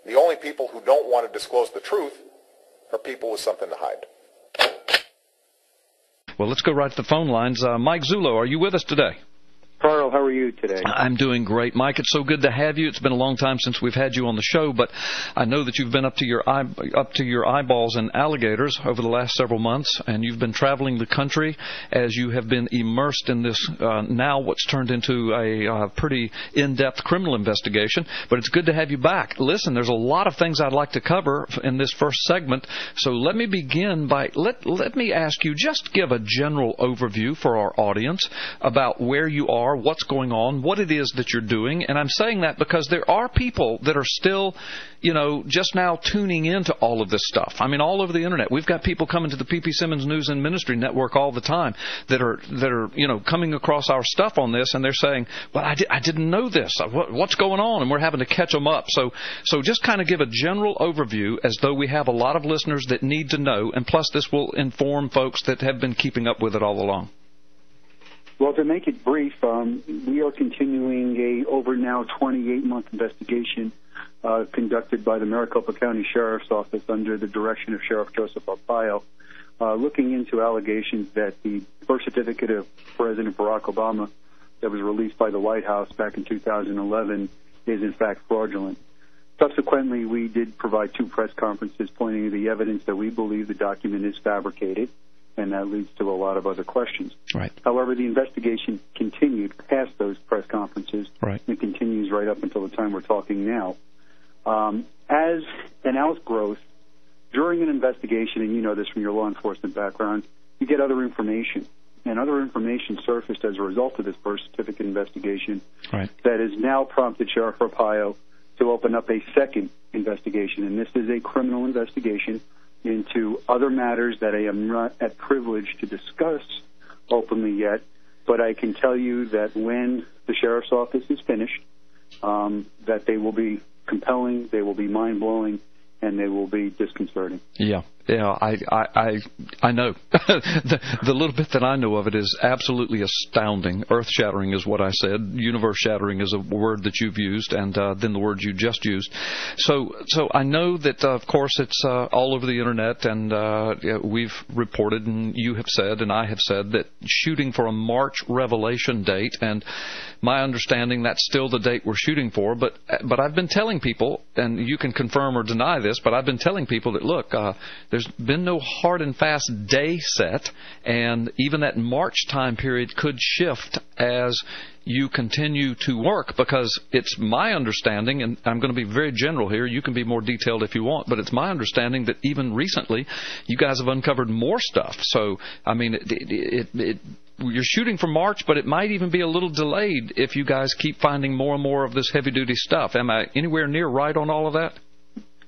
The only people who don't want to disclose the truth are people with something to hide. Well, let's go right to the phone lines. Mike Zullo, are you with us today? Carl, how are you today? I'm doing great, Mike. It's so good to have you. It's been a long time since we've had you on the show, but I know that you've been up to your eyeballs in alligators over the last several months, and you've been traveling the country as you have been immersed in this now what's turned into a pretty in-depth criminal investigation. But it's good to have you back. Listen, there's a lot of things I'd like to cover in this first segment, so let me begin by let me ask you, just give a general overview for our audience about where you are, what's going on, what it is that you're doing. And I'm saying that because there are people that are still, just now tuning into all of this stuff. I mean, all over the Internet. We've got people coming to the P.P. Simmons News and Ministry Network all the time that are coming across our stuff on this, and they're saying, well, I didn't know this. What's going on? And we're having to catch them up. So just kind of give a general overview as though we have a lot of listeners that need to know, and plus this will inform folks that have been keeping up with it all along. Well, to make it brief, we are continuing a over now 28-month investigation conducted by the Maricopa County Sheriff's Office under the direction of Sheriff Joseph Arpaio, looking into allegations that the birth certificate of President Barack Obama that was released by the White House back in 2011 is in fact fraudulent. Subsequently, we did provide 2 press conferences pointing to the evidence that we believe the document is fabricated, and that leads to a lot of other questions. Right. However, the investigation continued past those press conferences. Right. It continues right up until the time we're talking now. As an outgrowth, during an investigation, and you know this from your law enforcement background, you get other information. And other information surfaced as a result of this birth certificate investigation. Right. That has now prompted Sheriff Arpaio to open up a second investigation. And this is a criminal investigation into other matters that I am not at privilege to discuss openly yet, but I can tell you that when the Sheriff's Office is finished, that they will be compelling, they will be mind-blowing, and they will be disconcerting. Yeah, I know. The little bit that I know of it is absolutely astounding. Earth-shattering is what I said. Universe-shattering is a word that you've used, and then the word you just used. So I know that, of course, it's all over the Internet, and we've reported, and you have said, and I have said, that shooting for a March revelation date, and my understanding that's still the date we're shooting for, but I've been telling people, and you can confirm or deny this, but I've been telling people that, look, there's been no hard and fast day set, and even that March time period could shift as you continue to work, because it's my understanding, and I'm going to be very general here, you can be more detailed if you want, but it's my understanding that even recently you guys have uncovered more stuff. So, I mean, you're shooting for March, but it might even be a little delayed if you guys keep finding more and more of this heavy-duty stuff. Am I anywhere near right on all of that?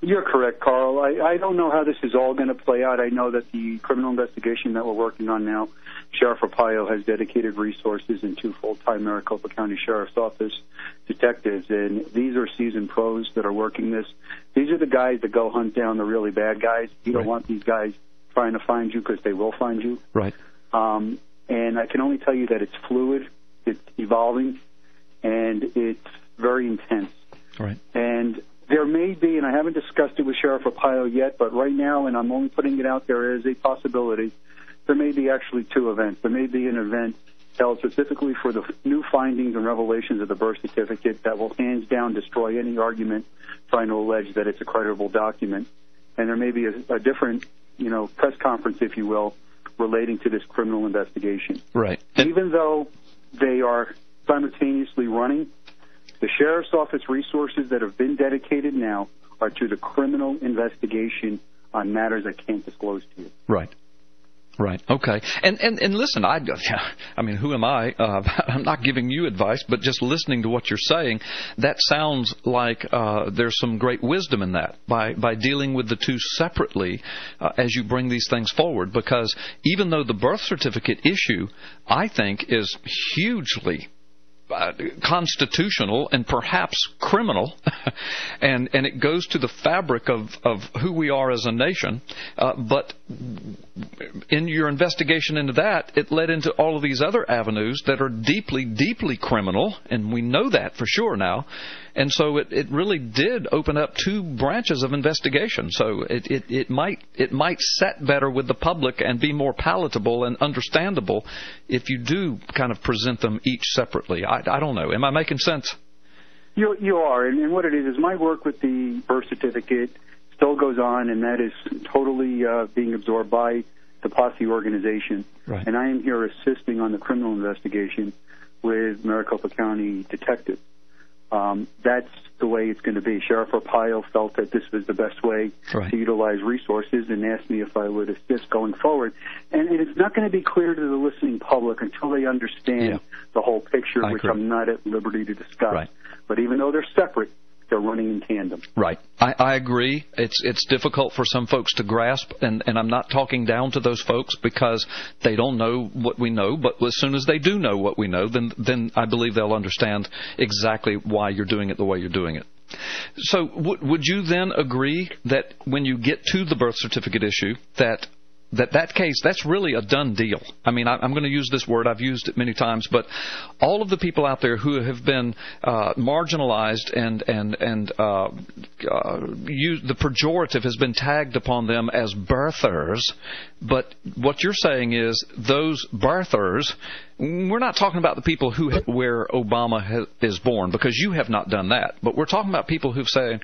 You're correct, Carl. I don't know how this is all going to play out. I know that the criminal investigation that we're working on now, Sheriff Arpaio has dedicated resources and 2 full-time Maricopa County Sheriff's Office detectives, and these are seasoned pros that are working this. These are the guys that go hunt down the really bad guys. You don't want these guys trying to find you, because they will find you. Right. And I can only tell you that it's fluid, it's evolving, and it's very intense. Right. And there may be, and I haven't discussed it with Sheriff Arpaio yet, but right now, and I'm only putting it out there as a possibility, there may be actually 2 events. There may be an event held specifically for the new findings and revelations of the birth certificate that will hands down destroy any argument trying to allege that it's a credible document. And there may be a different, press conference, if you will, relating to this criminal investigation. Right. Even though they are simultaneously running, the Sheriff's Office resources that have been dedicated now are to the criminal investigation on matters I can't disclose to you. Right. Right. Okay. And listen, I mean, who am I? I'm not giving you advice, but just listening to what you're saying, that sounds like there's some great wisdom in that by dealing with the 2 separately as you bring these things forward. Because even though the birth certificate issue, I think, is hugely constitutional and perhaps criminal, and it goes to the fabric of who we are as a nation. But in your investigation into that, it led into all of these other avenues that are deeply, deeply criminal, and we know that for sure now. And so it really did open up two branches of investigation. So it might set better with the public and be more palatable and understandable if you do kind of present them each separately. I don't know. Am I making sense? You are. And what it is my work with the birth certificate still goes on, and that is totally being absorbed by the Posse organization. Right. And I am here assisting on the criminal investigation with Maricopa County detectives. That's the way it's going to be. Sheriff Arpaio felt that this was the best way right. to utilize resources and asked me if I would assist going forward. And it's not going to be clear to the listening public until they understand the whole picture, which I'm not at liberty to discuss. Right. But even though they're separate, they're running in tandem. Right. I agree. It's difficult for some folks to grasp, and I'm not talking down to those folks because they don't know what we know, but as soon as they do know what we know, then I believe they'll understand exactly why you're doing it the way you're doing it. So would you then agree that when you get to the birth certificate issue, that case, that's really a done deal? I mean, I'm going to use this word. I've used it many times, but all of the people out there who have been marginalized and the pejorative has been tagged upon them as birthers. But what you're saying is those birthers, we're not talking about the people where Obama is born, because you have not done that. But we're talking about people who've said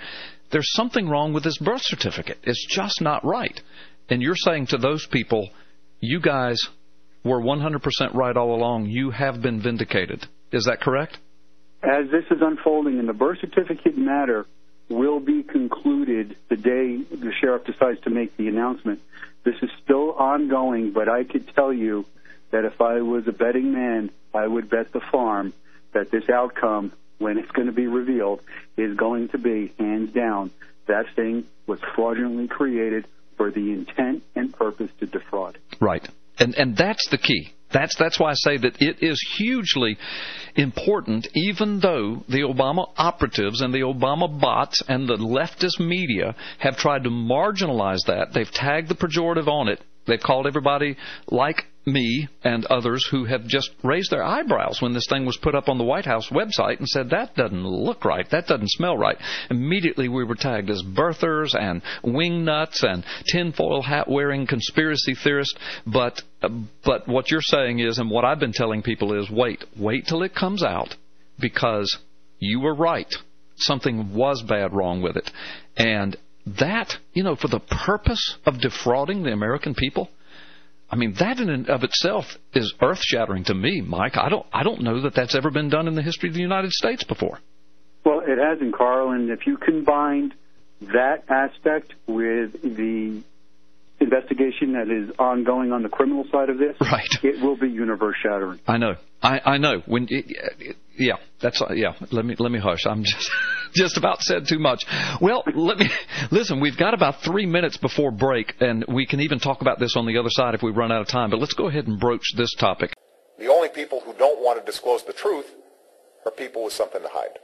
there's something wrong with this birth certificate. It's just not right. And you're saying to those people, you guys were 100% right all along. You have been vindicated. Is that correct? As this is unfolding, and the birth certificate matter will be concluded the day the sheriff decides to make the announcement. This is still ongoing, but I could tell you that if I was a betting man, I would bet the farm that this outcome, when it's going to be revealed, is going to be, hands down, that thing was fraudulently created for the intent and purpose to defraud. Right. And that's the key. That's why I say that it is hugely important, even though the Obama operatives and the Obama bots and the leftist media have tried to marginalize that. They've tagged the pejorative on it. They've called everybody like me and others who have just raised their eyebrows when this thing was put up on the White House website and said, that doesn't look right, that doesn't smell right. Immediately we were tagged as birthers and wingnuts and tinfoil hat-wearing conspiracy theorists. But what you're saying is, and what I've been telling people is, wait till it comes out, because you were right. Something was bad wrong with it. And that, for the purpose of defrauding the American people, I mean, that in and of itself is earth-shattering to me, Mike. I don't know that that's ever been done in the history of the United States before. Well, it hasn't, Carl, and if you combine that aspect with the investigation that is ongoing on the criminal side of this, right, it will be universe-shattering. I know. I know. Let me hush. I'm just about said too much. Well, listen. We've got about 3 minutes before break, and we can even talk about this on the other side if we run out of time. But let's go ahead and broach this topic. The only people who don't want to disclose the truth are people with something to hide.